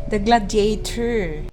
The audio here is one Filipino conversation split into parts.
The Gladiator.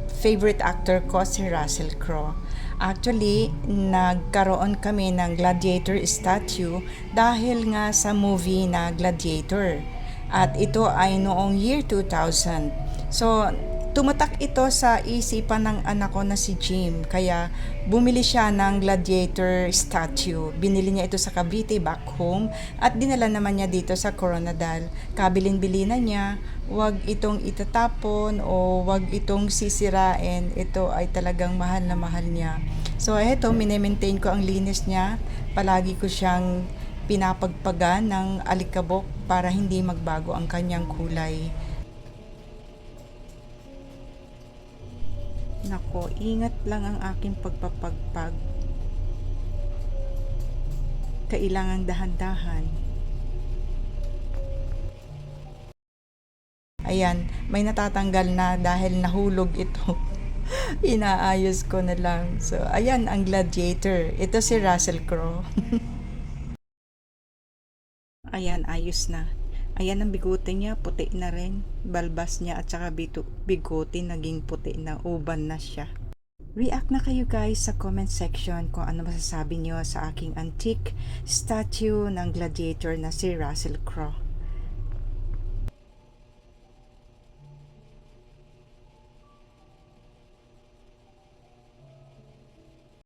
Favorite actor ko si Russell Crowe. Actually, nagkaroon kami ng Gladiator statue dahil nga sa movie na Gladiator. At ito ay noong year 2000. So, tumatak ito sa isipan ng anak ko na si Jim. Kaya bumili siya ng Gladiator statue. Binili niya ito sa Cavite back home at dinala naman niya dito sa Coronadal. Kabilin-bili na niya, wag itong itatapon o wag itong sisirain. Ito ay talagang mahal na mahal niya. So eto, mine-maintain ko ang linis niya. Palagi ko siyang pinapagpagan ng alikabok para hindi magbago ang kanyang kulay. Nako, ingat lang ang aking pagpapagpag. Kailangang dahan-dahan. Ayan, may natatanggal na dahil nahulog ito. Inaayos ko na lang. So, ayan ang Gladiator. Ito si Russell Crowe. Ayan, ayos na. Ayan ang bigote niya, puti na rin. Balbas niya at saka bigote naging puti na, uban na siya. React na kayo guys sa comment section kung ano masasabi niyo sa aking antique statue ng Gladiator na si Russell Crowe.